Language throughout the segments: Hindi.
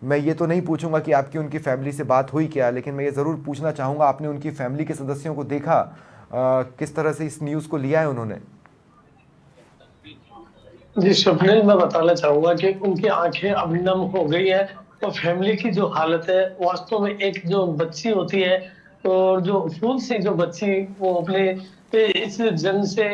मैं ये तो नहीं पूछूंगा कि आपकी उनकी फैमिली से बात हुई क्या, लेकिन मैं ये ज़रूर पूछना चाहूँगा, आपने उनकी फैमिली के सदस्यों को देखा, किस तरह से इस न्यूज़ को लिया है उन्होंने? जी, स्वप्निल, मैं बताना चाहूँगा कि उनकी आँखें अब नम हो गई हैं और फैमिली की जो हालत है, वास्तव में एक जो बच्ची होती है और जो फूल सी जो बच्ची वो अपने इस जंग से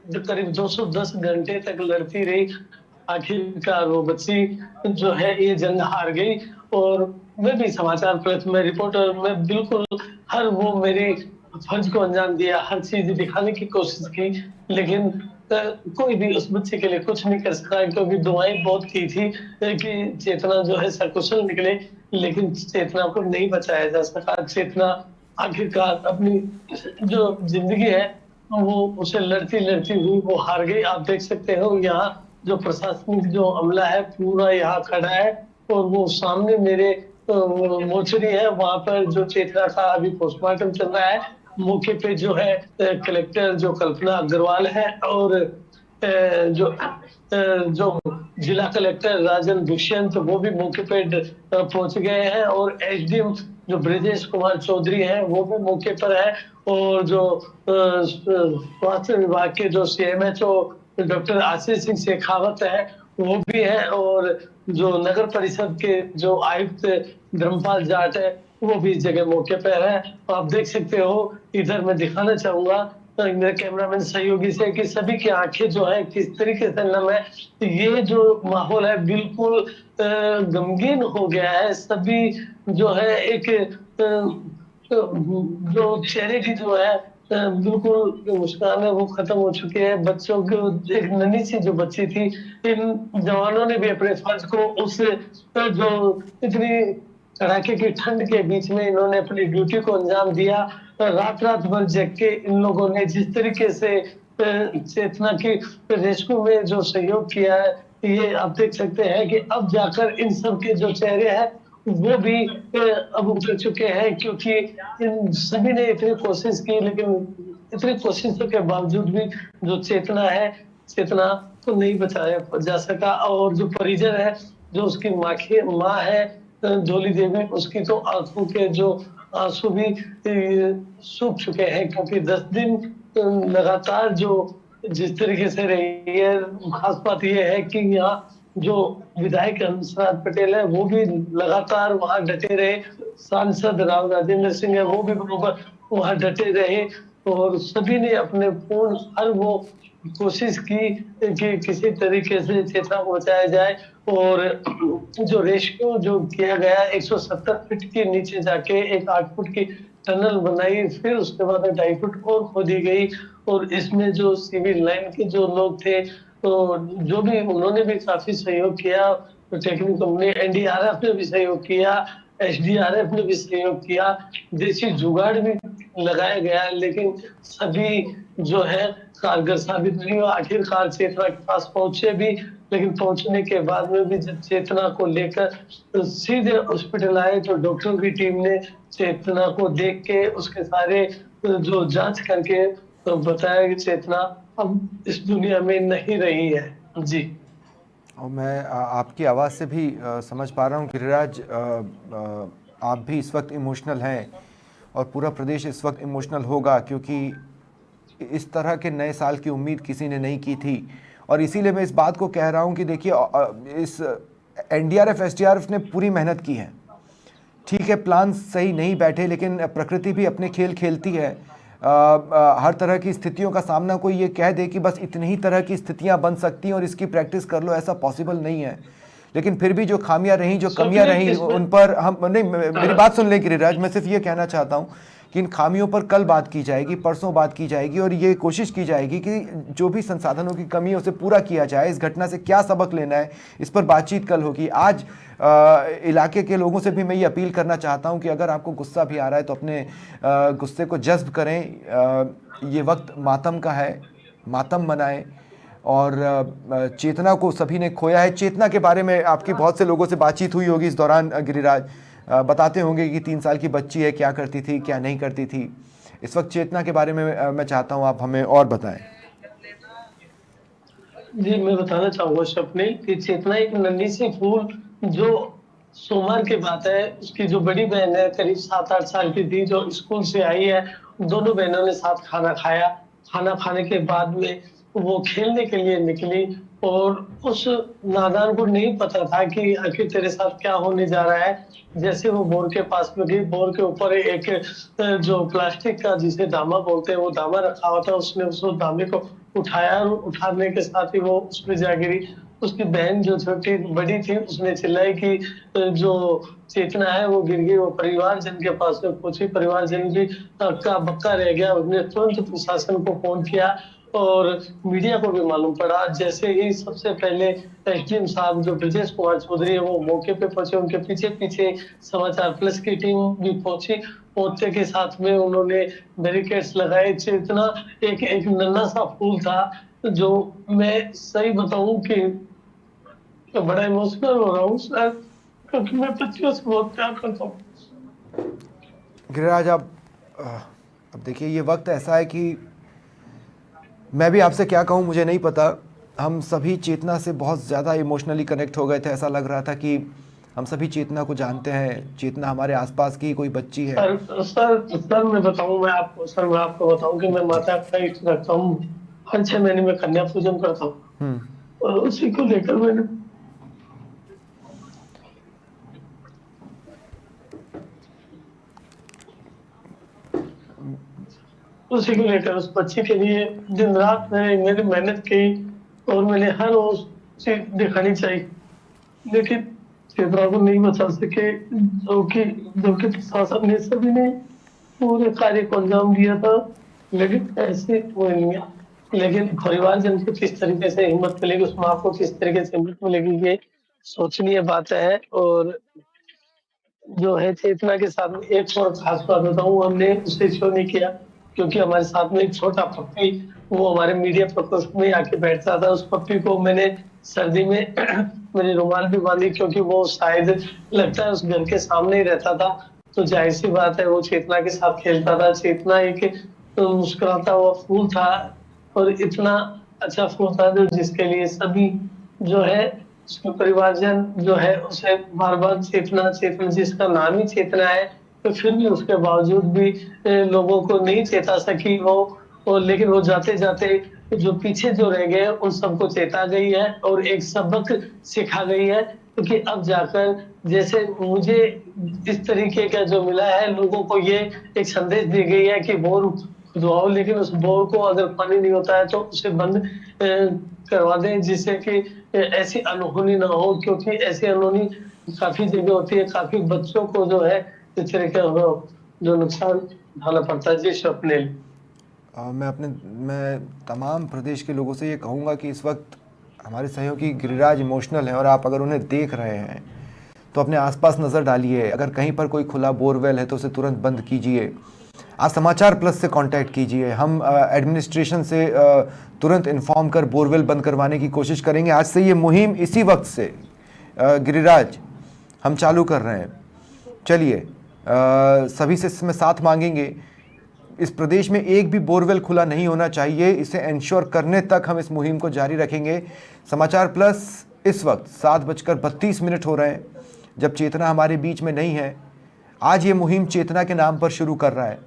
जो करीब 210 घंटे तक लड़ती रही, आखिरकार वो बच्ची जो है ये जंग हार गई। और मैं भी समाचार पत्र में रिपोर्टर में बिल्कुल हर वो मेरी फर्ज को अंजाम दिया, हर चीज़ दिखाने की कोशिश की, लेकिन अ, कोई भी उस बच्चे के लिए कुछ नहीं कर सका, क्योंकि दुआएं बहुत की थी कि चेतना जो है सकुशल निकले, लेकिन चेतना को नहीं बचाया जा सका। चेतना आखिरकार अपनी जो जिंदगी है वो उसे लड़ती लड़ती हुई वो हार गई। आप देख सकते हो यहाँ जो प्रशासनिक जो अमला है पूरा यहाँ खड़ा है और वो सामने मेरे मोर्चरी है, वहां पर जो चेतना का अभी पोस्टमार्टम चल रहा है। मौके पे जो है कलेक्टर जो कल्पना अग्रवाल है और जो जिला कलेक्टर राजन दुष्यंत वो भी मौके पे पहुंच गए हैं, और एसडीएम जो ब्रजेश कुमार चौधरी हैं वो भी मौके पर है, और जो स्वास्थ्य विभाग के जो सीएमएचओ डॉक्टर आशीष सिंह शेखावत है वो भी है, और जो नगर परिषद के जो आयुक्त धर्मपाल जाट है वो भी इस जगह मौके पर है। आप देख सकते हो, इधर मैं दिखाना चाहूंगा मेरे कैमरामैन सहयोगी से कि सभी की आंखें जो है किस तरीके से नम है। तो ये जो माहौल है बिल्कुल गमगीन हो गया है। सभी जो है एक जो चेहरे की जो है बिल्कुल जो मुस्कान है वो खत्म हो चुकी है। बच्चों की एक नन्ही सी जो बच्ची थी, इन जवानों ने भी अपने फर्ज को उस जो इतनी कड़ाके की ठंड के बीच में इन्होंने अपनी ड्यूटी को अंजाम दिया। रात रात भर जग के इन लोगों ने जिस तरीके से चेतना की रेस्क्यू में जो सहयोग किया है, ये आप देख सकते हैं कि अब जाकर इन सब के जो चेहरे हैं वो भी अब उतर चुके हैं, क्योंकि इन सभी ने इतनी कोशिश की, लेकिन इतनी कोशिशों के बावजूद भी जो चेतना है, चेतना को नहीं बचाया जा सका। और जो परिजन है, जो उसकी माँ है डोली देवी, उसकी तो आंखों के जो आंसू भी सूख चुके हैं, क्योंकि 10 दिन लगातार जो जिस तरीके से रही है। खास बात यह है कि यहाँ जो विधायक हंसराज पटेल है वो भी लगातार वहां डटे रहे, सांसद राव राजेंद्र सिंह है वो भी बराबर वहां डटे रहे, और सभी ने अपने पूर्ण हर वो कोशिश की कि किसी तरीके से चेतना पहुंचाया जाए। और जो रेस्क्यू जो किया गया 170 फीट के नीचे जाके एक 8 फुट की टनल बनाई, फिर उसके बाद 2.5 फुट और खोदी गई, और इसमें जो सिविल लाइन के जो लोग थे तो जो भी उन्होंने भी काफी सहयोग किया। तो टेक्निकल कंपनी एनडीआरएफ ने भी सहयोग किया, एसडीआरएफ ने भी सहयोग किया, देसी जुगाड़ भी लगाया गया, लेकिन सभी जो है कारगर साबित नहीं हुआ। आखिरकार चेतना के पास पहुंचे भी, लेकिन पहुंचने के बाद में भी जब चेतना को लेकर सीधे हॉस्पिटल आए तो डॉक्टर की टीम ने चेतना को देख के उसके सारे जो जांच करके तो बताया कि चेतना अब इस दुनिया में नहीं रही है। जी। और मैं आपकी आवाज़ से भी समझ पा रहा हूँ गिरिराज, आप भी इस वक्त इमोशनल हैं और पूरा प्रदेश इस वक्त इमोशनल होगा, क्योंकि इस तरह के नए साल की उम्मीद किसी ने नहीं की थी। और इसीलिए मैं इस बात को कह रहा हूँ कि देखिए, इस एनडीआरएफ एसडीआरएफ ने पूरी मेहनत की है। ठीक है, प्लान सही नहीं बैठे, लेकिन प्रकृति भी अपने खेल खेलती है। हर तरह की स्थितियों का सामना, कोई ये कह दे कि बस इतनी ही तरह की स्थितियां बन सकती हैं और इसकी प्रैक्टिस कर लो, ऐसा पॉसिबल नहीं है। लेकिन फिर भी जो खामियां रहीं, जो कमियां स्वप्निल रहीं, इसमें उन पर हम नहीं, मेरी बात सुन लें गिरिराज, मैं सिर्फ ये कहना चाहता हूँ कि इन खामियों पर कल बात की जाएगी, परसों बात की जाएगी, और ये कोशिश की जाएगी कि जो भी संसाधनों की कमी है उसे पूरा किया जाए। इस घटना से क्या सबक लेना है, इस पर बातचीत कल होगी। आज इलाके के लोगों से भी मैं ये अपील करना चाहता हूँ कि अगर आपको गुस्सा भी आ रहा है तो अपने गुस्से को जज़्ब करें। ये वक्त मातम का है, मातम मनाएं। और चेतना को सभी ने खोया है। चेतना के बारे में आपकी बहुत से लोगों से बातचीत हुई होगी इस दौरान गिरिराज, बताते होंगे कि 3 साल की बच्ची है, क्या करती थी क्या नहीं करती थी। इस वक्त चेतना के बारे में मैं चाहता हूँ आप हमें और बताएं। जी, मैं बताना चाहूंगा स्वप्निल कि चेतना एक नन्ही सी फूल जो सोमवार की बात है, उसकी जो बड़ी बहन है करीब 7-8 साल की थी, जो स्कूल से आई है, दोनों बहनों ने साथ खाना खाया। खाना खाने के बाद में वो खेलने के लिए निकली और उस नादान को नहीं पता था कि आखिर तेरे साथ क्या होने जा रहा है। जैसे वो बोर के पास में गई, बोर के ऊपर एक जो प्लास्टिक का जिसे दामा बोलते हैं, वो दामा रखा हुआ था, उसने उस दामे को उठाया और उठाने के साथ ही वो उसमें जा गिरी। उसकी बहन जो छोटी बड़ी थी, उसने चिल्लाई कि जो चेतना है वो गिर गई। वो परिवारजन के पास में पहुंची, परिवारजन भी हक्का बक्का रह गया। उसने तुरंत प्रशासन को फोन किया और मीडिया को भी मालूम पड़ा। जैसे ही सबसे पहले एसडीएम साहब जो ब्रजेश कुमार चौधरी है वो मौके पे पहुंचे, उनके पीछे पीछे समाचार प्लस की टीम भी पहुंची। पहुंचने के साथ में उन्होंने बैरिकेड्स लगाए। चेतना एक एक नन्हा सा फूल था, जो मैं सही बताऊं कि मैं बड़ा इमोशनल हो रहा हूँ सर, क्योंकि मैं बच्चियों से बहुत प्यार करता हूँ। गिरिराज आप अब देखिए, ये वक्त ऐसा है कि मैं भी आपसे क्या कहूँ मुझे नहीं पता। हम सभी चेतना से बहुत ज़्यादा इमोशनली कनेक्ट हो गए थे। ऐसा लग रहा था कि हम सभी चेतना को जानते हैं, चेतना हमारे आसपास की कोई बच्ची है। सर मैं बताऊं, मैं आपको बताऊं कि मैं जी। माता का इष्ट रखता हूँ। हर 6 महीने में कन्या पूजन करता हूँ हम्म। और उसी को लेकर मैंने उसी को लेकर उस बच्ची के लिए दिन रात मैंने मेरी मेहनत की और मैंने हर वो चीज दिखानी चाहिए, लेकिन चेतना को नहीं बचा सके। जो कि प्रशासन ने सभी ने पूरे कार्य को अंजाम दिया था, लेकिन ऐसे वो नहीं है। लेकिन परिवारजन को किस तरीके से हिम्मत मिलेगी, उस माँ को किस तरीके से हिम्मत मिलेगी, ये सोचनीय बात है। और जो है चेतना के साथ में एक और खास बात बताऊं, हमने उसे शो नहीं किया क्योंकि हमारे साथ में एक छोटा पप्पी वो हमारे मीडिया प्रकोष्ठ में आके बैठता था। उस पप्पी को मैंने सर्दी में मेरी रुमाल भी बांधी, क्योंकि वो शायद लगता है उस घर के सामने ही रहता था। तो जाहिर सी बात है वो चेतना के साथ खेलता था। चेतना एक मुस्कुराता हुआ फूल था और इतना अच्छा फूल था जो जिसके लिए सभी जो है उसके परिवारजन जो है उसे बार बार चेतना चेतना, जिसका नाम ही चेतना है, तो फिर भी उसके बावजूद भी लोगों को नहीं चेता सकी वो। और लेकिन वो जाते जाते जो पीछे जो रह गए उन सबको चेता गई है और एक सबक सिखा गई है। क्योंकि अब जाकर जैसे मुझे इस तरीके का जो मिला है, लोगों को ये एक संदेश दी गई है कि बोर खुदवाओ, लेकिन उस बोर को अगर पानी नहीं होता है तो उसे बंद करवा दें, जिससे कि ऐसी अनहोनी ना हो। क्योंकि ऐसी अनहोनी काफी जगह होती है, काफी बच्चों को जो है इस तरह का जो नुकसान उठाना पड़ता है। जी स्वप्निल। मैं तमाम प्रदेश के लोगों से ये कहूँगा कि इस वक्त हमारे सहयोगी गिरिराज इमोशनल हैं, और आप अगर उन्हें देख रहे हैं तो अपने आसपास नज़र डालिए। अगर कहीं पर कोई खुला बोरवेल है तो उसे तुरंत बंद कीजिए। आज समाचार प्लस से कांटेक्ट कीजिए। हम एडमिनिस्ट्रेशन से तुरंत इन्फॉर्म कर बोरवेल बंद करवाने की कोशिश करेंगे। आज से ये मुहिम इसी वक्त से गिरिराज हम चालू कर रहे हैं। चलिए, सभी से इसमें साथ मांगेंगे। इस प्रदेश में एक भी बोरवेल खुला नहीं होना चाहिए, इसे इंश्योर करने तक हम इस मुहिम को जारी रखेंगे। समाचार प्लस इस वक्त 7:32 हो रहे हैं, जब चेतना हमारे बीच में नहीं है। आज ये मुहिम चेतना के नाम पर शुरू कर रहा है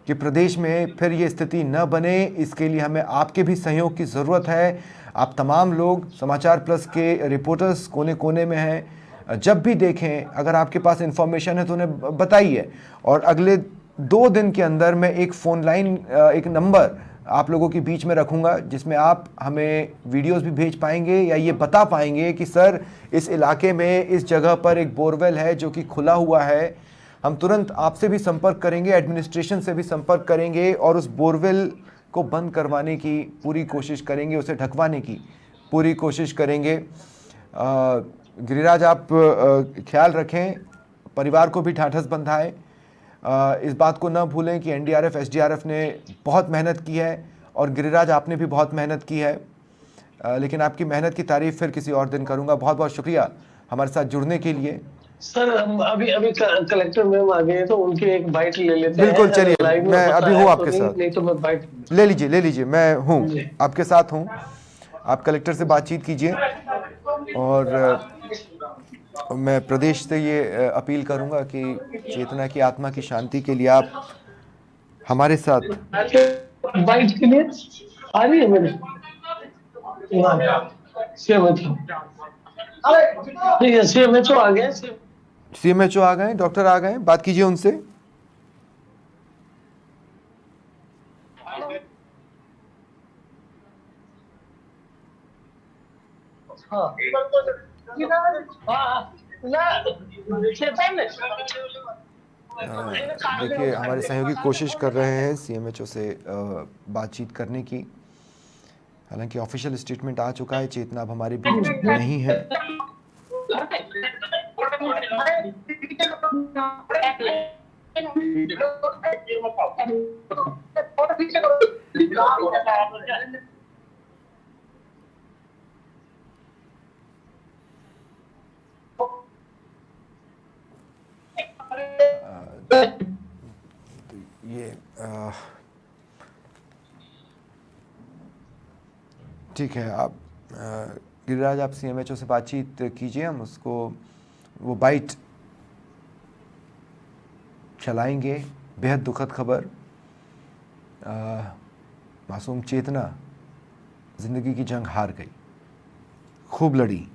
कि प्रदेश में फिर ये स्थिति न बने। इसके लिए हमें आपके भी सहयोग की ज़रूरत है। आप तमाम लोग समाचार प्लस के रिपोर्टर्स कोने कोने में हैं। जब भी देखें, अगर आपके पास इन्फॉर्मेशन है तो उन्हें बताइए। और अगले 2 दिन के अंदर मैं एक फ़ोन लाइन, एक नंबर आप लोगों के बीच में रखूंगा, जिसमें आप हमें वीडियोस भी भेज पाएंगे या ये बता पाएंगे कि सर इस इलाके में इस जगह पर एक बोरवेल है जो कि खुला हुआ है। हम तुरंत आपसे भी संपर्क करेंगे, एडमिनिस्ट्रेशन से भी संपर्क करेंगे और उस बोरवेल को बंद करवाने की पूरी कोशिश करेंगे, उसे ढकवाने की पूरी कोशिश करेंगे। गिरिराज, आप ख्याल रखें, परिवार को भी ढाढ़स बंधाएं। इस बात को न भूलें कि एनडीआरएफ, एसडीआरएफ ने बहुत मेहनत की है और गिरिराज आपने भी बहुत मेहनत की है। लेकिन आपकी मेहनत की तारीफ फिर किसी और दिन करूंगा। बहुत बहुत शुक्रिया हमारे साथ जुड़ने के लिए। सर हम अभी अभी कलेक्टर मैम आ गए हैं, तो उनकी एक बाइट ले लेते हैं। बिल्कुल, अगर चलिए, लाइव में मैं होता अभी है हूँ तो आपके नहीं, साथ। नहीं तो मैं बाइट ले लीजिए, मैं हूँ जी। आपके साथ हूँ। आप कलेक्टर से बातचीत कीजिए और मैं प्रदेश से ये अपील करूंगा कि चेतना की आत्मा की शांति के लिए आप हमारे साथ बाइट के लिए आ रही है मेरे CMHO ठीक है, CMHO आ गए। CMHO आ गए, डॉक्टर आ गए, बात कीजिए उनसे। हाँ चेतन देखिए, हमारे सहयोगी कोशिश कर रहे हैं CMHO से बातचीत करने की। हालांकि ऑफिशियल स्टेटमेंट आ चुका है, चेतना अब हमारे बीच नहीं है। ये ठीक है, आप गिरिराज, आप CMHO से बातचीत कीजिए, हम उसको वो बाइट चलाएंगे। बेहद दुखद खबर, मासूम चेतना ज़िंदगी की जंग हार गई, खूब लड़ी।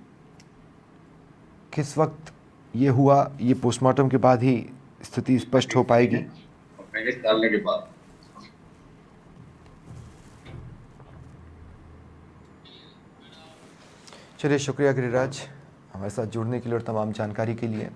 किस वक्त ये हुआ, ये पोस्टमार्टम के बाद ही स्थिति स्पष्ट हो पाएगी। डालने के बाद चलिए, शुक्रिया गिरिराज हमारे साथ जुड़ने के लिए और तमाम जानकारी के लिए।